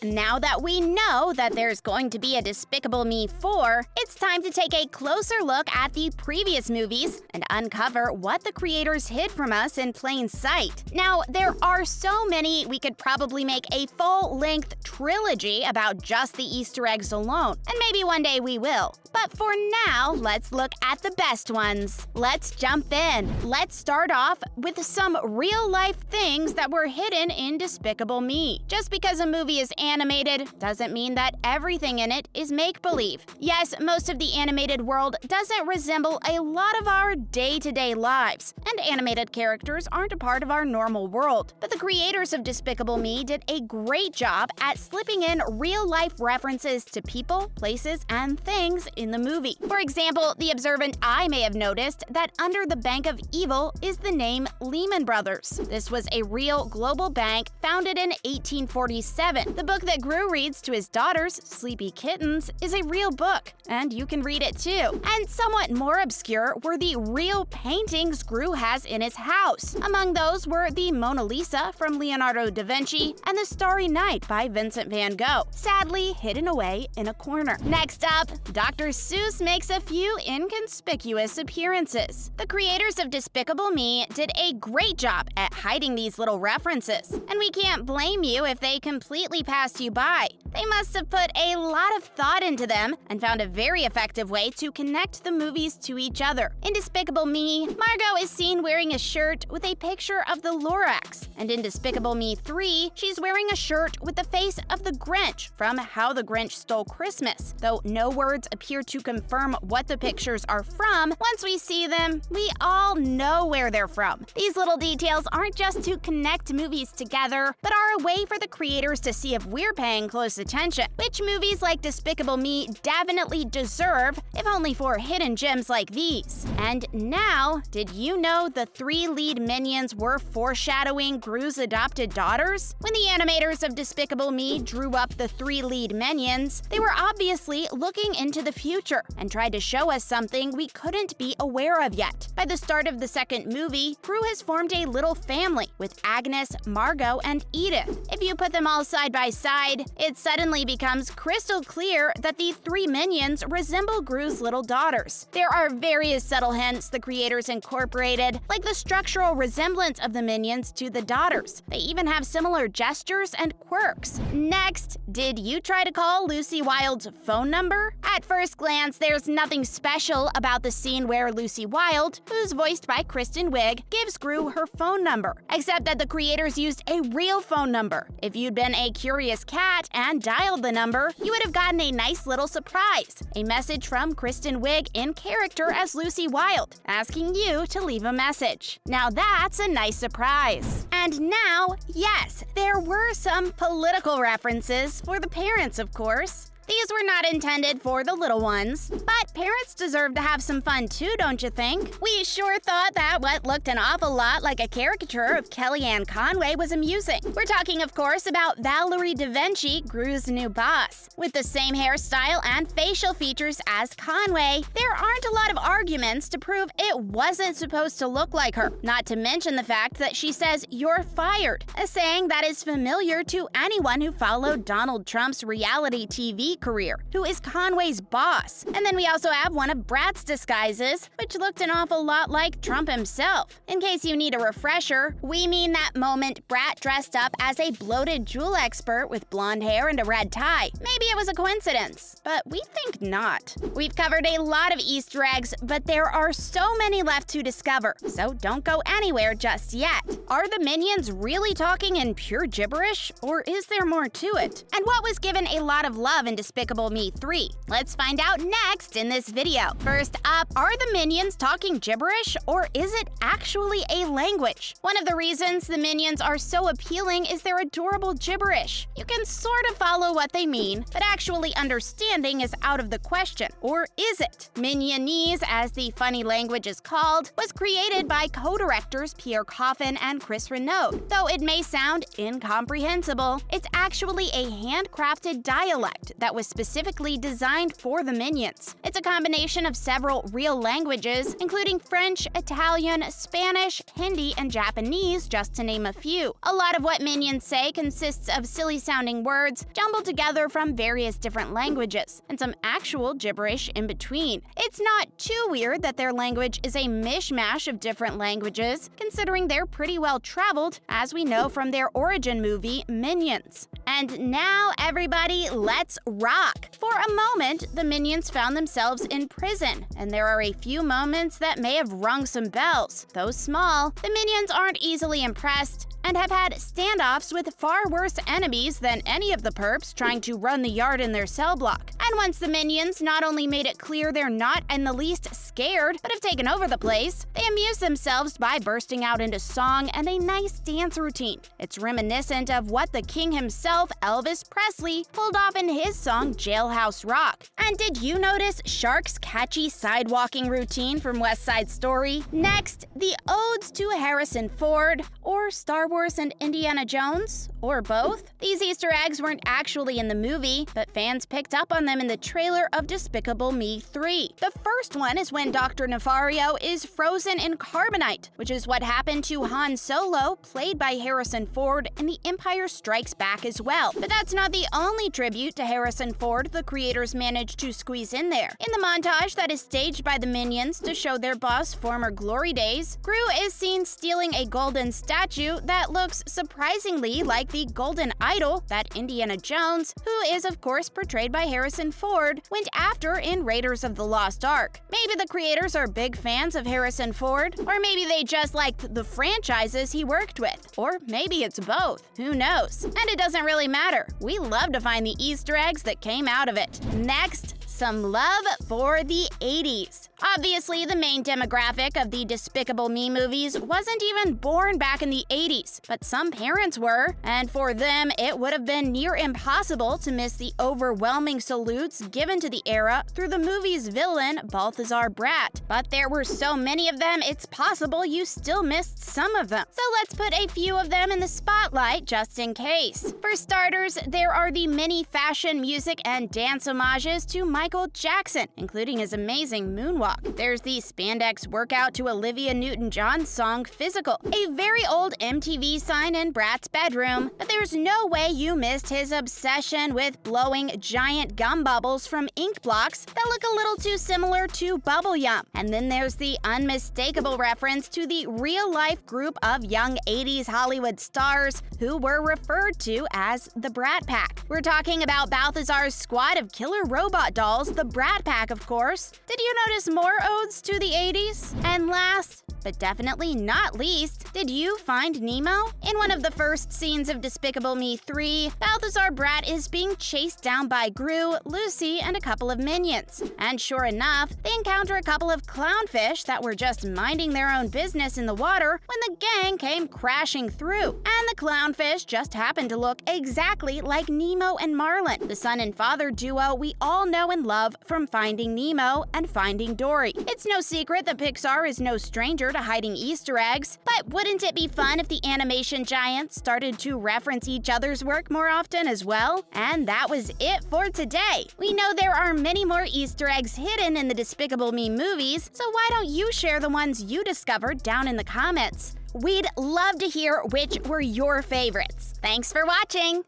Now that we know that there's going to be a Despicable Me 4, it's time to take a closer look at the previous movies and uncover what the creators hid from us in plain sight. Now, there are so many we could probably make a full-length trilogy about just the Easter eggs alone, and maybe one day we will. But for now, let's look at the best ones. Let's jump in. Let's start off with some real-life things that were hidden in Despicable Me. Just because a movie is animated doesn't mean that everything in it is make-believe. Yes, most of the animated world doesn't resemble a lot of our day-to-day lives, and animated characters aren't a part of our normal world. But the creators of Despicable Me did a great job at slipping in real-life references to people, places, and things in the movie. For example, the observant eye may have noticed that under the Bank of Evil is the name Lehman Brothers. This was a real global bank founded in 1847. The book that Gru reads to his daughters, Sleepy Kittens, is a real book, and you can read it too. And somewhat more obscure were the real paintings Gru has in his house. Among those were the Mona Lisa from Leonardo da Vinci and the Starry Night by Vincent van Gogh, sadly hidden away in a corner. Next up, Dr. Seuss makes a few inconspicuous appearances. The creators of Despicable Me did a great job at hiding these little references, and we can't blame you if they completely passed you by. They must have put a lot of thought into them and found a very effective way to connect the movies to each other. In Despicable Me, Margo is seen wearing a shirt with a picture of the Lorax, and in Despicable Me 3, she's wearing a shirt with the face of the Grinch from How the Grinch Stole Christmas. Though no words appear to confirm what the pictures are from, once we see them, we all know where they're from. These little details aren't just to connect movies together, but are a way for the creators to see if we're paying close attention, which movies like Despicable Me definitely deserve, if only for hidden gems like these. And now, did you know the 3 lead minions were foreshadowing Gru's adopted daughters? When the animators of Despicable Me drew up the 3 lead minions, they were obviously looking into the future and tried to show us something we couldn't be aware of yet. By the start of the second movie, Gru has formed a little family with Agnes, Margo, and Edith. If you put them all side by side, it suddenly becomes crystal clear that the 3 minions resemble Gru's little daughters. There are various subtle hints the creators incorporated, like the structural resemblance of the minions to the daughters. They even have similar gestures and quirks. Next, did you try to call Lucy Wilde's phone number? At first glance, there's nothing special about the scene where Lucy Wilde, who's voiced by Kristen Wiig, gives Gru her phone number, except that the creators used a real phone number. If you'd been a curious cat and dialed the number, you would have gotten a nice little surprise, a message from Kristen Wiig in character as Lucy Wilde, asking you to leave a message. Now that's a nice surprise. And now, yes, there were some political references for the parents, of course. These were not intended for the little ones, but parents deserve to have some fun too, don't you think? We sure thought that what looked an awful lot like a caricature of Kellyanne Conway was amusing. We're talking, of course, about Valerie Da Vinci, Gru's new boss. With the same hairstyle and facial features as Conway, there aren't a lot of arguments to prove it wasn't supposed to look like her. Not to mention the fact that she says, "You're fired," a saying that is familiar to anyone who followed Donald Trump's reality TV career, who is Conway's boss. And then we also have one of Bratt's disguises, which looked an awful lot like Trump himself. In case you need a refresher, we mean that moment Bratt dressed up as a bloated jewel expert with blonde hair and a red tie. Maybe it was a coincidence, but we think not. We've covered a lot of Easter eggs, but there are so many left to discover, so don't go anywhere just yet. Are the minions really talking in pure gibberish, or is there more to it? And what was given a lot of love in Despicable Me 3? Let's find out next in this video. First up, are the minions talking gibberish, or is it actually a language? One of the reasons the minions are so appealing is their adorable gibberish. You can sort of follow what they mean, but actually understanding is out of the question. Or is it? Minionese, as the funny language is called, was created by co-directors Pierre Coffin and Chris Renaud. Though it may sound incomprehensible, it's actually a handcrafted dialect that was specifically designed for the Minions. It's a combination of several real languages, including French, Italian, Spanish, Hindi, and Japanese, just to name a few. A lot of what Minions say consists of silly-sounding words jumbled together from various different languages, and some actual gibberish in between. It's not too weird that their language is a mishmash of different languages, considering they're pretty well traveled, as we know from their origin movie, Minions. And now, everybody, let's rock! For a moment, the Minions found themselves in prison, and there are a few moments that may have rung some bells. Though small, the Minions aren't easily impressed and have had standoffs with far worse enemies than any of the perps trying to run the yard in their cell block. And once the Minions not only made it clear they're not in the least scared, but have taken over the place, they amuse themselves by bursting out into song and a nice dance routine. It's reminiscent of what the king himself, Elvis Presley, pulled off in his song Jailhouse Rock. And did you notice Shark's catchy sidewalking routine from West Side Story? Next, the odes to Harrison Ford, or Star Wars and Indiana Jones, or both. These Easter eggs weren't actually in the movie, but fans picked up on them in the trailer of Despicable Me 3. The first one is when Dr. Nefario is frozen in carbonite, which is what happened to Han Solo, played by Harrison Ford, in The Empire Strikes Back as well. But that's not the only tribute to Harrison Ford the creators managed to squeeze in there. In the montage that is staged by the Minions to show their boss' former glory days, Gru is seen stealing a golden statue that looks surprisingly like the golden idol that Indiana Jones, who is of course portrayed by Harrison Ford, went after in Raiders of the Lost Ark. Maybe the creators are big fans of Harrison Ford, or maybe they just liked the franchises he worked with, or maybe it's both. Who knows? And it doesn't really matter. We love to find the Easter eggs that came out of it. Next, some love for the 80s. Obviously, the main demographic of the Despicable Me movies wasn't even born back in the 80s, but some parents were, and for them, it would have been near impossible to miss the overwhelming salutes given to the era through the movie's villain, Balthazar Bratt. But there were so many of them, it's possible you still missed some of them. So let's put a few of them in the spotlight just in case. For starters, there are the many fashion, music, and dance homages to Michael Jackson, including his amazing moonwalk. There's the spandex workout to Olivia Newton-John's song Physical, a very old MTV sign in Bratt's bedroom, but there's no way you missed his obsession with blowing giant gum bubbles from ink blocks that look a little too similar to bubble yum. And then there's the unmistakable reference to the real-life group of young 80s Hollywood stars who were referred to as the Brat Pack. We're talking about Balthazar's squad of killer robot dolls, the Brat Pack, of course. Did you notice more odes to the 80s? And last, but definitely not least, did you find Nemo? In one of the first scenes of Despicable Me 3, Balthazar Bratt is being chased down by Gru, Lucy, and a couple of minions. And sure enough, they encounter a couple of clownfish that were just minding their own business in the water when the gang came crashing through. And the clownfish just happened to look exactly like Nemo and Marlin, the son and father duo we all know and love from Finding Nemo and Finding Dory. It's no secret that Pixar is no stranger to hiding Easter eggs, but wouldn't it be fun if the animation giants started to reference each other's work more often as well? And that was it for today. We know there are many more Easter eggs hidden in the Despicable Me movies, so why don't you share the ones you discovered down in the comments? We'd love to hear which were your favorites. Thanks for watching!